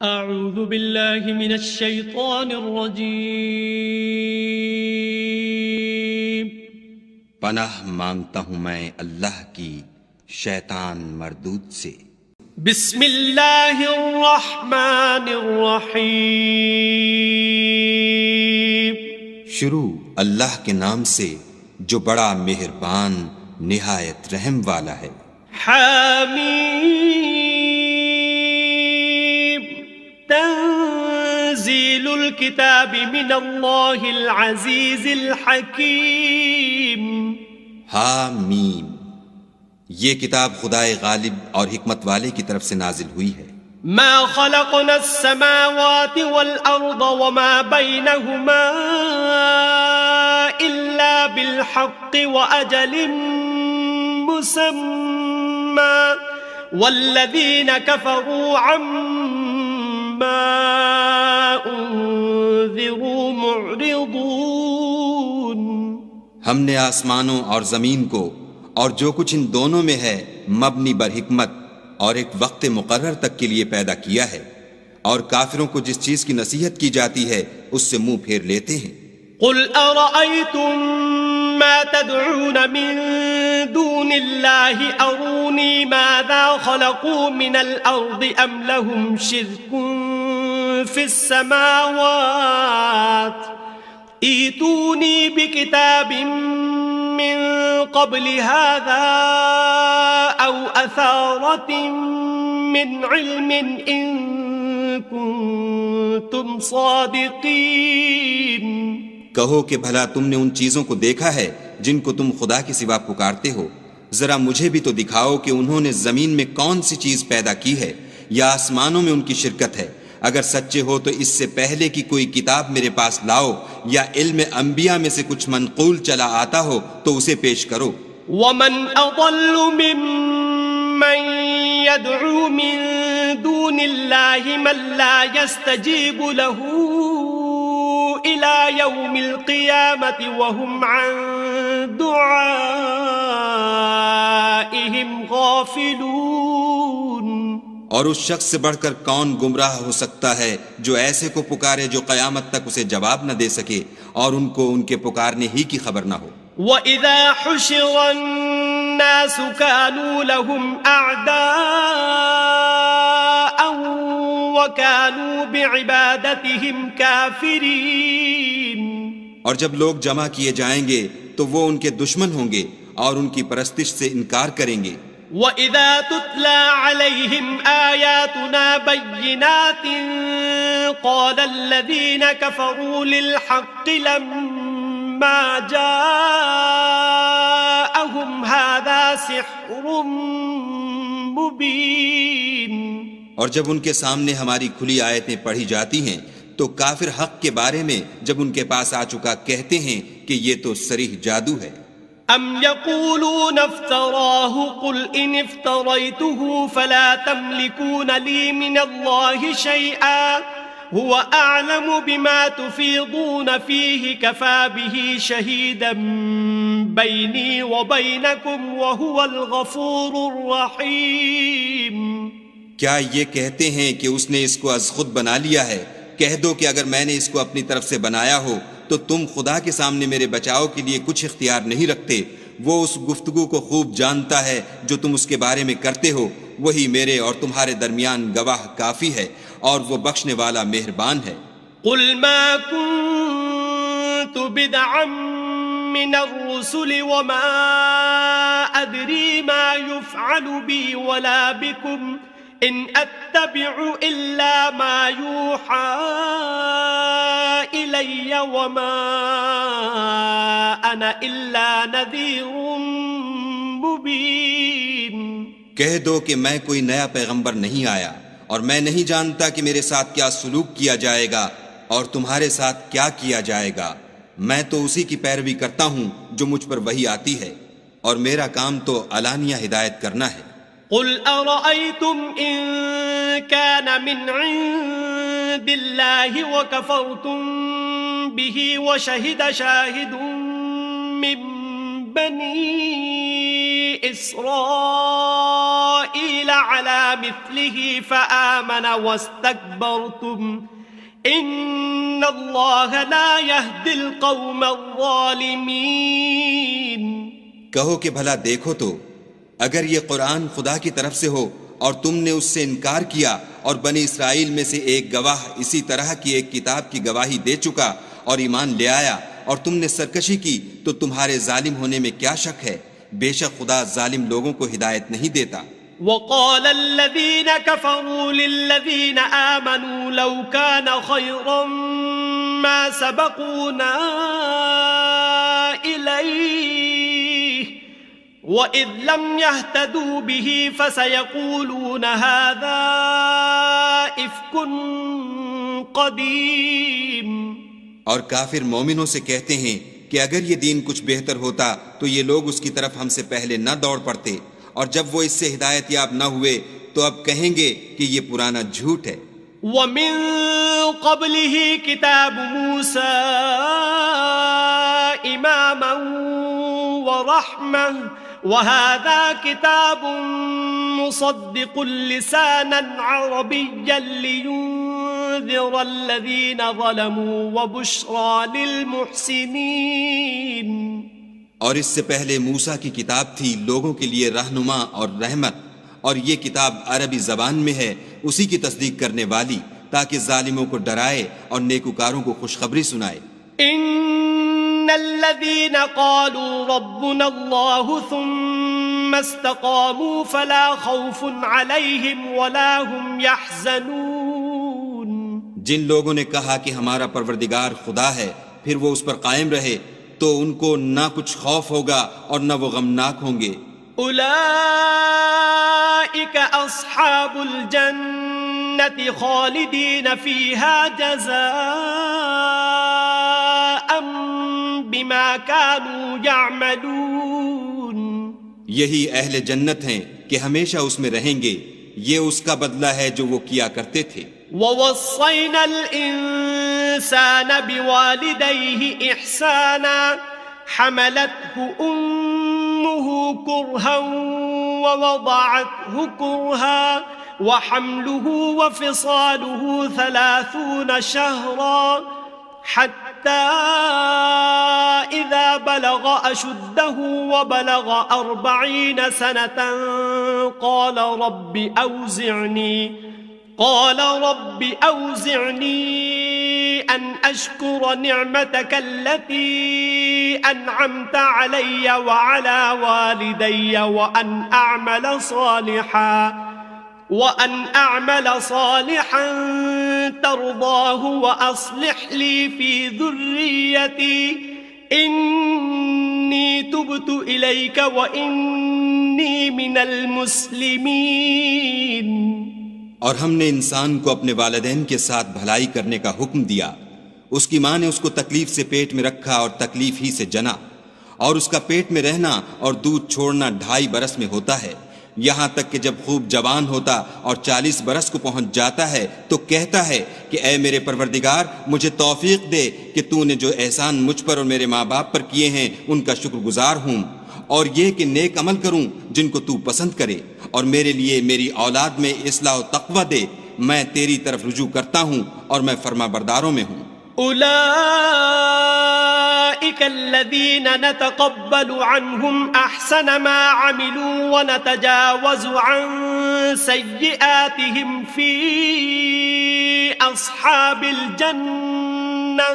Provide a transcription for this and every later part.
اعوذ باللہ من الشیطان الرجیم۔ پناہ مانگتا ہوں میں اللہ کی شیطان مردود سے۔ بسم اللہ الرحمن الرحیم۔ شروع اللہ کے نام سے جو بڑا مہربان نہایت رحم والا ہے۔ حامیم۔ تنزیل الکتاب من اللہ العزیز الحکیم۔ حامیم، یہ کتاب خدائے غالب اور حکمت والے کی طرف سے نازل ہوئی ہے۔ ما خلقنا السماوات والأرض وما بينهما إلا بالحق وأجل مسمى والذين كفروا عما أنذروا معرضون۔ ہم نے آسمانوں اور زمین کو اور جو کچھ ان دونوں میں ہے مبنی بر حکمت اور ایک وقت مقرر تک کے لیے پیدا کیا ہے، اور کافروں کو جس چیز کی نصیحت کی جاتی ہے اس سے منہ پھیر لیتے ہیں۔ قل ارأيتم ما تدعون من دون الله اروني ماذا خلقوا من الارض ام لهم شرك في السماوات ائتوني بكتاب من قبل هذا أو أثارة من علم إن كنتم صادقين۔ کہو کہ بھلا تم نے ان چیزوں کو دیکھا ہے جن کو تم خدا کے سوا پکارتے ہو؟ ذرا مجھے بھی تو دکھاؤ کہ انہوں نے زمین میں کون سی چیز پیدا کی ہے یا آسمانوں میں ان کی شرکت ہے۔ اگر سچے ہو تو اس سے پہلے کی کوئی کتاب میرے پاس لاؤ، یا علم انبیاء میں سے کچھ منقول چلا آتا ہو تو اسے پیش کرو۔ ومن اضل ممن يدعو من دون الله من لا يستجيب له الى يوم القيامة وهم عن دعائهم غافلون۔ اور اس شخص سے بڑھ کر کون گمراہ ہو سکتا ہے جو ایسے کو پکارے جو قیامت تک اسے جواب نہ دے سکے اور ان کو ان کے پکارنے ہی کی خبر نہ ہو۔ وَإِذَا حُشِرَ النَّاسُ كَانُوا لَهُمْ أَعْدَاءً وَكَانُوا بِعِبَادَتِهِمْ كَافِرِينَ۔ اور جب لوگ جمع کیے جائیں گے تو وہ ان کے دشمن ہوں گے اور ان کی پرستش سے انکار کریں گے۔ وَإِذَا تُتْلَى عَلَيْهِمْ آيَاتُنَا بَيِّنَاتٍ قَالَ الَّذِينَ كَفَرُوا لِلْحَقِّ لَمَّا جَاءَهُمْ هَذَا سِحْرٌ مُبِينٌ۔ اور جب ان کے سامنے ہماری کھلی آیتیں پڑھی جاتی ہیں تو کافر حق کے بارے میں جب ان کے پاس آ چکا کہتے ہیں کہ یہ تو صریح جادو ہے۔ ام یقولون افتراہ قل ان افتریته فلا تملکون لی من اللہ شیئا هو اعلم بما تفیضون فیہ کفا به شہیدا بینی وبینکم وهو الغفور الرحیم۔ کیا یہ کہتے ہیں کہ اس نے اس کو از خود بنا لیا ہے؟ کہہ دو کہ اگر میں نے اس کو اپنی طرف سے بنایا ہو تو تم خدا کے سامنے میرے بچاؤ کے لیے کچھ اختیار نہیں رکھتے۔ وہ اس گفتگو کو خوب جانتا ہے جو تم اس کے بارے میں کرتے ہو، وہی میرے اور تمہارے درمیان گواہ کافی ہے، اور وہ بخشنے والا مہربان ہے۔ قل ما كنت بدعا من الرسل وما ادری ما يفعل بي ولا بكم ان اتبع الا ما يوحى الي وما انا الا نذير مبين۔ کہہ دو کہ میں کوئی نیا پیغمبر نہیں آیا، اور میں نہیں جانتا کہ میرے ساتھ کیا سلوک کیا جائے گا اور تمہارے ساتھ کیا کیا جائے گا۔ میں تو اسی کی پیروی کرتا ہوں جو مجھ پر وحی آتی ہے، اور میرا کام تو علانیہ ہدایت کرنا ہے۔ قل ارأيتم ان كان من عند الله وكفرتم به وشهد شاهد من بني اسرائيل إسرائيل على مثله فآمن واستكبرتم إن الله لا يهدي القوم الظالمين. کہو کہ بھلا دیکھو تو اگر یہ قرآن خدا کی طرف سے ہو اور تم نے اس سے انکار کیا اور بنی اسرائیل میں سے ایک گواہ اسی طرح کی ایک کتاب کی گواہی دے چکا اور ایمان لے آیا اور تم نے سرکشی کی تو تمہارے ظالم ہونے میں کیا شک ہے؟ بے شک خدا ظالم لوگوں کو ہدایت نہیں دیتا. وقال الذين كفروا للذين آمنوا لو كان خيرا ما سبقونا إليه وإذ لم يهتدوا به فسيقولون هذا إفك قديم. اور کافر مومنوں سے کہتے ہیں کہ اگر یہ دین کچھ بہتر ہوتا تو یہ لوگ اس کی طرف ہم سے پہلے نہ دوڑ پڑتے، اور جب وہ اس سے ہدایت یاب نہ ہوئے تو اب کہیں گے کہ یہ پرانا جھوٹ ہے. وَمِن قَبْلِهِ كِتَابُ مُوسَى إِمَامًا وَرَحْمَةً وَهَذَا كِتَابٌ مُصَدِّقٌ لِسَانًا عَرَبِيًّا لِيُنذِرَ الَّذِينَ ظَلَمُوا وَبُشْرَى لِلْمُحْسِنِينَ. اور اس سے پہلے موسیٰ کی کتاب تھی لوگوں کے لیے رہنما اور رحمت، اور یہ کتاب عربی زبان میں ہے اسی کی تصدیق کرنے والی تاکہ ظالموں کو ڈرائے اور نیکوکاروں کو خوشخبری سنائے. ان الذين قالوا ربنا الله ثم استقاموا فلا خوف عليهم ولا هم يحزنون. جن لوگوں نے کہا کہ ہمارا پروردگار خدا ہے پھر وہ اس پر قائم رہے تو ان کو نہ کچھ خوف ہوگا اور نہ وہ غمناک ہوں گے. اولئک اصحاب الجنة خالدین فیہا جزاء بما كانوا يعملون. یہی اہل جنت ہیں کہ ہمیشہ اس میں رہیں گے، یہ اس کا بدلہ ہے جو وہ کیا کرتے تھے. وَوَصَّيْنَا الْإِنسَانَ بِوَالِدَيْهِ إِحْسَانًا حَمَلَتْهُ أُمُّهُ كُرْهًا وَوَضَعَتْهُ كُرْهًا وَحَمْلُهُ وَفِصَالُهُ 30 شَهْرًا حَتَّى إِذَا بَلَغَ أَشُدَّهُ وَبَلَغَ 40 سَنَةً قال رب أوزعني أن أشكر نعمتك التي أنعمت علي وعلى والدي وأن أعمل صالحا ترضاه وأصلح لي في ذريتي إني تبت إليك وإني من المسلمين. اور ہم نے انسان کو اپنے والدین کے ساتھ بھلائی کرنے کا حکم دیا. اس کی ماں نے اس کو تکلیف سے پیٹ میں رکھا اور تکلیف ہی سے جنا، اور اس کا پیٹ میں رہنا اور دودھ چھوڑنا 2.5 برس میں ہوتا ہے، یہاں تک کہ جب خوب جوان ہوتا اور 40 برس کو پہنچ جاتا ہے تو کہتا ہے کہ اے میرے پروردگار مجھے توفیق دے کہ تو نے جو احسان مجھ پر اور میرے ماں باپ پر کیے ہیں ان کا شکر گزار ہوں، اور یہ کہ نیک عمل کروں جن کو تو پسند کرے، اور میرے لیے میری اولاد میں اصلاح و تقوی دے، میں تیری طرف رجوع کرتا ہوں اور میں فرما برداروں میں ہوں. اولئک الذین نتقبل عنہم احسن ما عملوا ونتجاوز عن سیئاتہم فی اصحاب الجنہ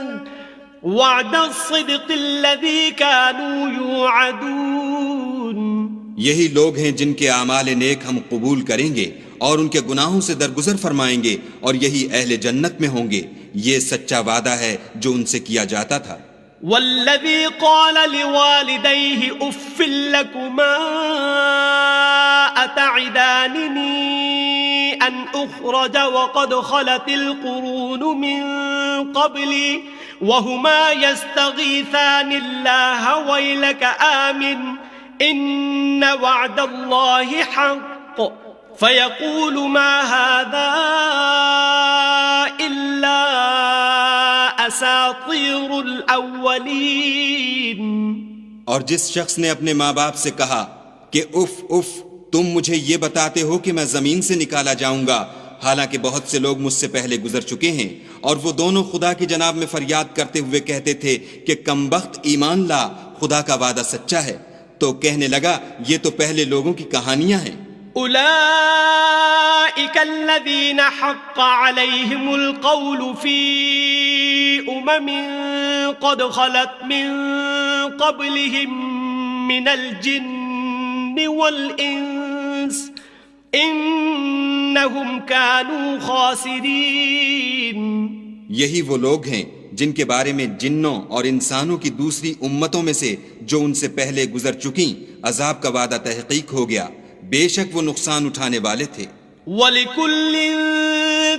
وعد الصدق الذی كانوا یوعدون. یہی لوگ ہیں جن کے اعمال نیک ہم قبول کریں گے اور ان کے گناہوں سے درگزر فرمائیں گے، اور یہی اہل جنت میں ہوں گے. یہ سچا وعدہ ہے جو ان سے کیا جاتا تھا. والذی قال لوالدیہ اف لکما اتعداننی ان اخرج وقد خلت القرون من قبلی وهما يستغيثان الله ويلك آمن إن وعد الله حق فيقول ما هذا إلا أساطير الأولين. اور جس شخص نے اپنے ماں باپ سے کہا کہ اف اف، تم مجھے یہ بتاتے ہو کہ میں زمین سے نکالا جاؤں گا، حالانکہ بہت سے لوگ مجھ سے پہلے گزر چکے ہیں، اور وہ دونوں خدا کی جناب میں فریاد کرتے ہوئے کہتے تھے کہ کمبخت ایمان لا، خدا کا وعدہ سچا ہے۔ تو کہنے لگا یہ تو پہلے لوگوں کی کہانیاں ہیں۔ أولئك الذين حق عليهم القول في قد خلت من قبلهم من الجن والإنس إنهم كانوا خاسرين۔ یہی وہ لوگ ہیں جن کے بارے میں جنوں اور انسانوں کی دوسری امتوں میں سے جو ان سے پہلے گزر چکیں عذاب کا وعدہ تحقیق ہو گیا، بے شک وہ نقصان اٹھانے والے تھے۔ وَلِكُلٍّ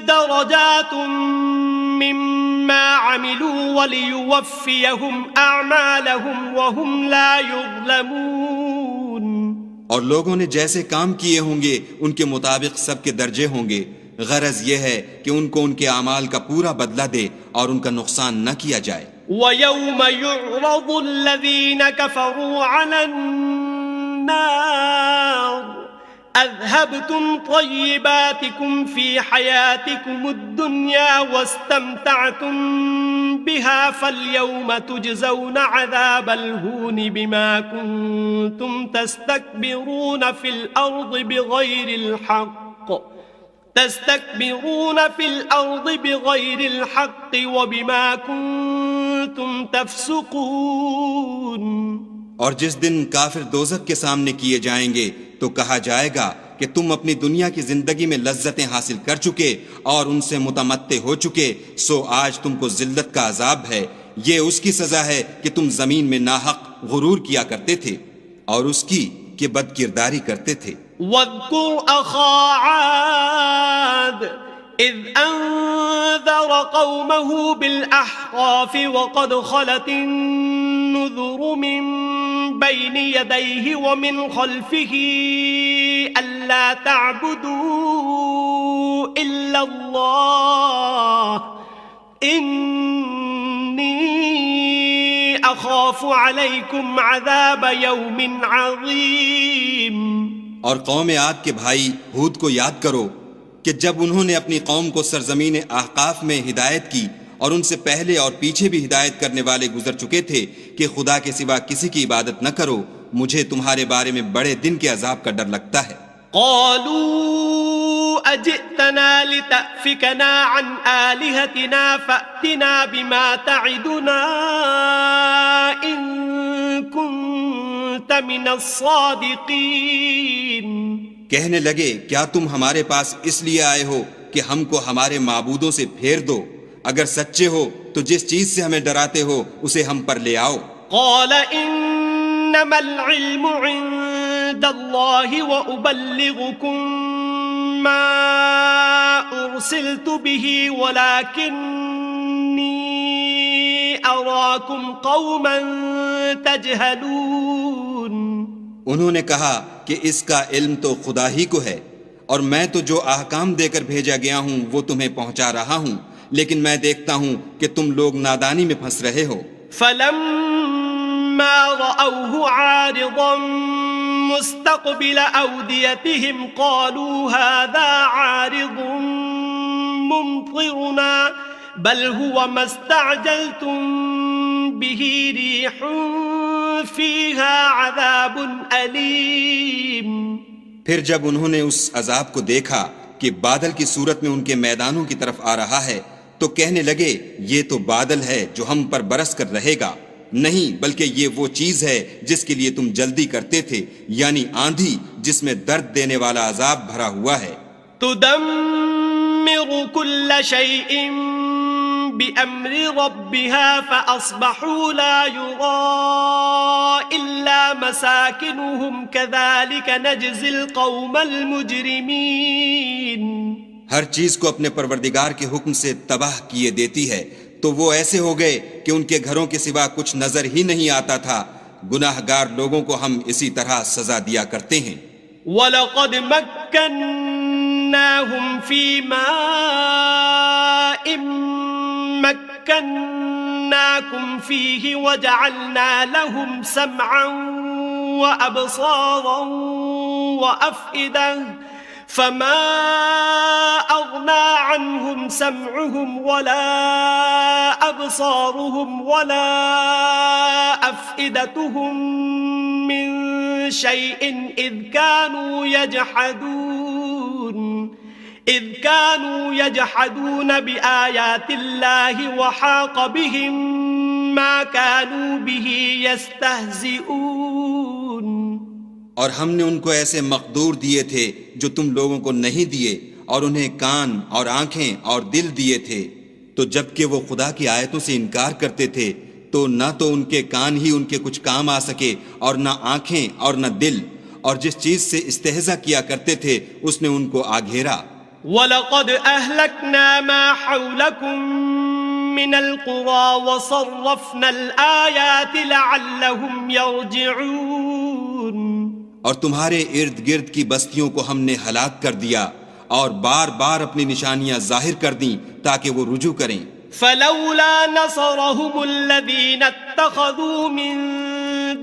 دَرَجَاتٌ مِّمَّا عَمِلُوا وَلِيُوَفِّيَهُمْ أَعْمَالَهُمْ وَهُمْ لَا يُظْلَمُونَ۔ اور لوگوں نے جیسے کام کیے ہوں گے ان کے مطابق سب کے درجے ہوں گے، غرض یہ ہے کہ ان کو ان کے اعمال کا پورا بدلہ دے اور ان کا نقصان نہ کیا جائے۔ وَيَوْمَ يُعْرَضُ الَّذِينَ كَفَرُوا عَلَى النَّارِ أَذْهَبْتُمْ طَيِّبَاتِكُمْ فِي حَيَاتِكُمُ الدُّنْيَا وَاسْتَمْتَعْتُمْ بِهَا فَالْيَوْمَ تُجْزَوْنَ عَذَابَ الْهُونِ بِمَا كُنتُمْ تَسْتَكْبِرُونَ فِي الْأَرْضِ بِغَيْرِ الْحَقِّ وَبِمَا كُنتُمْ تَفْسُقُونَ۔ اور جس دن کافر دوزخ کے سامنے کیے جائیں گے تو کہا جائے گا کہ تم اپنی دنیا کی زندگی میں لذتیں حاصل کر چکے اور ان سے متمتع ہو چکے، سو آج تم کو ذلت کا عذاب ہے، یہ اس کی سزا ہے کہ تم زمین میں ناحق غرور کیا کرتے تھے اور اس کی کہ بد کرداری کرتے تھے۔ وَاذْكُرْ أَخَا عَادٍ إِذْ أَنذَرَ قَوْمَهُ بِالْأَحْقَافِ وَقَدْ خَلَتِ النُّذُرُ مِن بَيْنِ يَدَيْهِ وَمِنْ خَلْفِهِ أَلَّا تَعْبُدُوا إِلَّا اللَّهَ إِنِّي أَخَافُ عَلَيْكُمْ عَذَابَ يَوْمٍ عَظِيمٍ۔ اور قوم عاد کے بھائی ہود کو یاد کرو کہ جب انہوں نے اپنی قوم کو سرزمین احقاف میں ہدایت کی اور ان سے پہلے اور پیچھے بھی ہدایت کرنے والے گزر چکے تھے کہ خدا کے سوا کسی کی عبادت نہ کرو، مجھے تمہارے بارے میں بڑے دن کے عذاب کا ڈر لگتا ہے۔ قالوا أجئتنا لتأفكنا عن آلهتنا فأتنا بما تعدنا إن كنت من الصادقين۔ کہنے لگے کیا تم ہمارے پاس اس لیے آئے ہو کہ ہم کو ہمارے معبودوں سے پھیر دو؟ اگر سچے ہو تو جس چیز سے ہمیں ڈراتے ہو اسے ہم پر لے آؤ۔ قال انما العلم عند الله وابلغكم ما ارسلت به ولكني اراكم قوما تجهلون۔ انہوں نے کہا کہ اس کا علم تو خدا ہی کو ہے، اور میں تو جو احکام دے کر بھیجا گیا ہوں وہ تمہیں پہنچا رہا ہوں، لیکن میں دیکھتا ہوں کہ تم لوگ نادانی میں پھنس رہے ہو۔ فلما رأوه عارضا مستقبل أوديتهم قالوا هذا عارض ممطرنا بل هو ما استعجلتم به ريح فيها عذاب أليم۔ پھر جب انہوں نے اس عذاب کو دیکھا کہ بادل کی صورت میں ان کے میدانوں کی طرف آ رہا ہے تو کہنے لگے یہ تو بادل ہے جو ہم پر برس کر رہے گا، نہیں بلکہ یہ وہ چیز ہے جس کے لیے تم جلدی کرتے تھے، یعنی آندھی جس میں درد دینے والا عذاب بھرا ہوا ہے۔ تدمر كل شيء بأمر ربها فأصبحوا لا يرى إلا مساكنهم كذلك نجزي القوم المجرمين۔ ہر چیز کو اپنے پروردگار کے حکم سے تباہ کیے دیتی ہے، تو وہ ایسے ہو گئے کہ ان کے گھروں کے سوا کچھ نظر ہی نہیں آتا تھا۔ گناہ گار لوگوں کو ہم اسی طرح سزا دیا کرتے ہیں۔ وَلَقَدْ مَكَّنَّاهُمْ فِي مَاءٍ مَكَّنَّاكُمْ فِيهِ وَجَعَلْنَا لَهُمْ سَمْعًا وَأَبْصَارًا وأفئدة فما أغنى عنهم سمعهم ولا أبصارهم ولا أفئدتهم من شيء إذ كانوا يجحدون بآيات الله وحاق بهم ما كانوا به يستهزئون. اور ہم نے ان کو ایسے مقدور دیے تھے جو تم لوگوں کو نہیں دیے، اور انہیں کان اور آنکھیں اور دل دیے تھے، تو جب کہ وہ خدا کی آیتوں سے انکار کرتے تھے تو نہ تو ان کے کان ہی ان کے کچھ کام آ سکے اور نہ آنکھیں اور نہ دل، اور جس چیز سے استہزاء کیا کرتے تھے اس نے ان کو آ گھیرا. وَلَقَدْ أَهْلَكْنَا مَا حَوْلَكُمْ مِنَ الْقُرَى وَصَرَّفْنَا الْآيَاتِ لَعَلَّهُمْ يَرْجِعُونَ. اور تمہارے ارد گرد کی بستیوں کو ہم نے ہلاک کر دیا اور بار بار اپنی نشانیاں ظاہر کر دیں تاکہ وہ رجوع کریں. فلولا نصرهم الذين اتخذوا من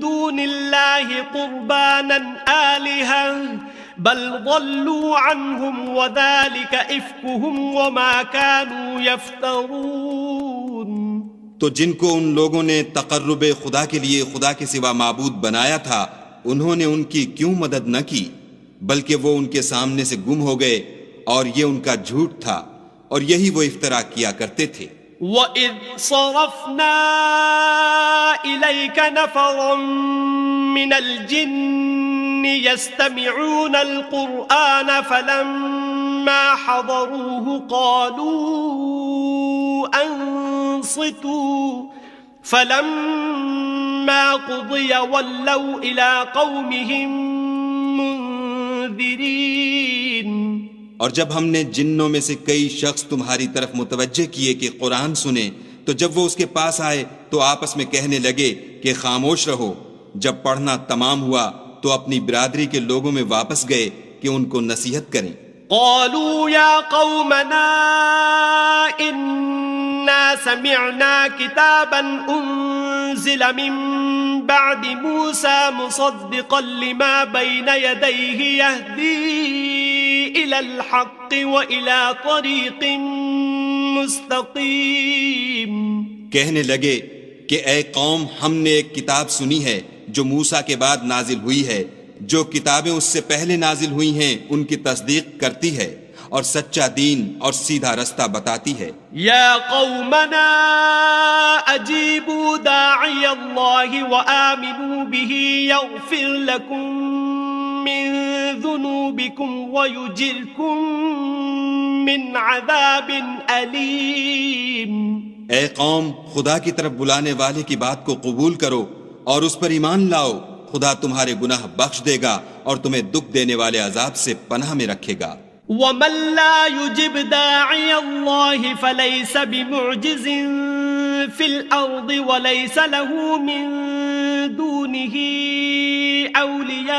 دون الله قربانا آلهة بل ضلوا عنهم وذلك إفكهم وما كانوا يفترون. تو جن کو ان لوگوں نے تقرب خدا کے لیے خدا کے سوا معبود بنایا تھا، انہوں نے ان کی کیوں مدد نہ کی، بلکہ وہ ان کے سامنے سے گم ہو گئے، اور یہ ان کا جھوٹ تھا اور یہی وہ افترا کیا کرتے تھے. وَإِذْ صَرَفْنَا إِلَيْكَ نَفَرًا مِّنَ الْجِنِّ يَسْتَمِعُونَ الْقُرْآنَ فَلَمَّا حَضَرُوهُ قَالُوا أَنصِتُوا فَلَمَّا قُضِيَ وَلَّوْا إِلَىٰ قَوْمِهِم مُّنذِرِينَ. اور جب ہم نے جنوں میں سے کئی شخص تمہاری طرف متوجہ کیے کہ قرآن سنیں تو جب وہ اس کے پاس آئے تو آپس میں کہنے لگے کہ خاموش رہو. جب پڑھنا تمام ہوا تو اپنی برادری کے لوگوں میں واپس گئے کہ ان کو نصیحت کریں. قالوا يا قومنا إنا سمعنا كتابا أنزل من بعد موسى مصدقا لما بين يديه يهدي إلى الحق وإلى طريق مستقيم. کہنے لگے کہ اے قوم، ہم نے ایک کتاب سنی ہے جو موسیٰ کے بعد نازل ہوئی ہے، جو کتابیں اس سے پہلے نازل ہوئی ہیں ان کی تصدیق کرتی ہے اور سچا دین اور سیدھا رستہ بتاتی ہے. یا قومنا اجیبوا داعی اللہ وآمنوا به یغفر لکم من ذنوبکم ویجرکم من عذاب علیم. اے قوم، خدا کی طرف بلانے والے کی بات کو قبول کرو اور اس پر ایمان لاؤ، خدا تمہارے گناہ بخش دے گا اور تمہیں دکھ دینے والے عذاب سے پناہ میں رکھے گا. وَمَن لَّا يُجِبْ دَاعِيَ اللَّهِ فَلَيْسَ بِمُعْجِزٍ فِي الْأَرْضِ وَلَيْسَ لَهُ مِن دُونِهِ أَوْلِيَاءُ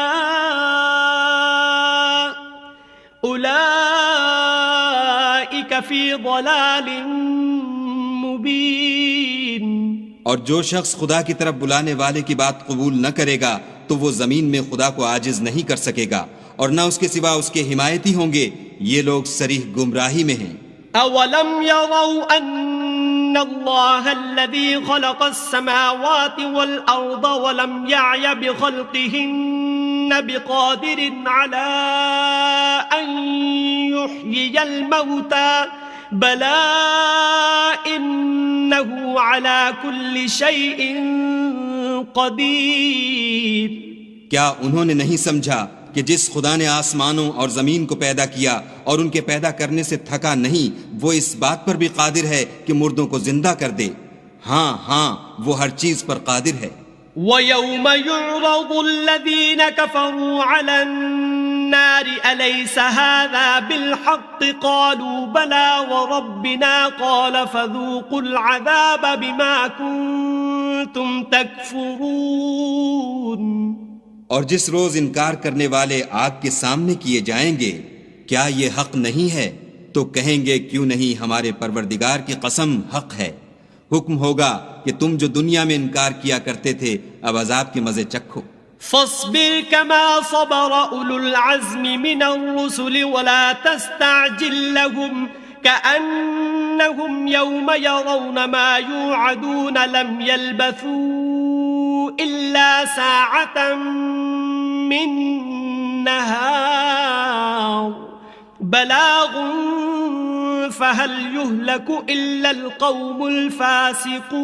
أُولَٰئِكَ فِي ضَلَالٍ مُّبِينٍ. اور جو شخص خدا کی طرف بلانے والے کی بات قبول نہ کرے گا تو وہ زمین میں خدا کو عاجز نہیں کر سکے گا اور نہ اس کے سوا اس کے حمایتی ہوں گے. یہ لوگ صریح گمراہی میں ہیں. اولم يروا ان الله الذي خلق السماوات والارض ولم يعي بخلقهن بقادر على ان يحيي الموتى بلى انه على كل شيء قدیر. کیا انہوں نے نہیں سمجھا کہ جس خدا نے آسمانوں اور زمین کو پیدا کیا اور ان کے پیدا کرنے سے تھکا نہیں، وہ اس بات پر بھی قادر ہے کہ مردوں کو زندہ کر دے؟ ہاں ہاں، وہ ہر چیز پر قادر ہے. وَيَوْمَ يُعْرَضُ الَّذِينَ كَفَرُوا عَلَى النَّارِ أَلَيْسَ هَذَا بِالْحَقِّ قَالُوا بَلَى وَرَبِّنَا قَالَ فَذُوقُوا الْعَذَابَ بِمَا كُنتُمْ تَكْفُرُونَ. اور جس روز انکار کرنے والے آگ کے سامنے کیے جائیں گے، کیا یہ حق نہیں ہے؟ تو کہیں گے کیوں نہیں، ہمارے پروردگار کی قسم حق ہے. حکم ہوگا کہ تم جو دنیا میں انکار کیا کرتے تھے اب عذاب کے مزے چکھو. فاصبر كما صبر أولو العزم من الرسل ولا تستعجل لهم كأنهم يوم يرون ما يوعدون لم يلبثوا إلا ساعة من نهار بلاغ فهل يهلك إلا القوم الفاسقون.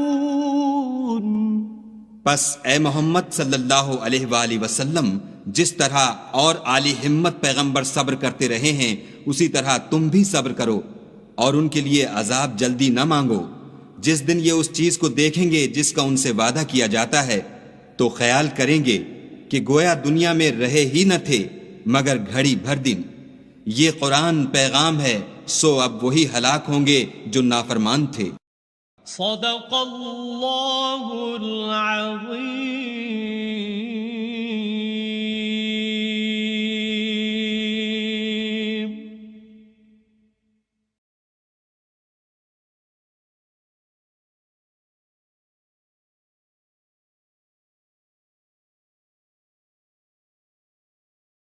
پس اے محمد صلی اللہ علیہ وآلہ وسلم، جس طرح اور عالی ہمت پیغمبر صبر کرتے رہے ہیں اسی طرح تم بھی صبر کرو، اور ان کے لیے عذاب جلدی نہ مانگو. جس دن یہ اس چیز کو دیکھیں گے جس کا ان سے وعدہ کیا جاتا ہے تو خیال کریں گے کہ گویا دنیا میں رہے ہی نہ تھے مگر گھڑی بھر دن. یہ قرآن پیغام ہے، سو اب وہی ہلاک ہوں گے جو نافرمان تھے. صدق اللہ العظیم.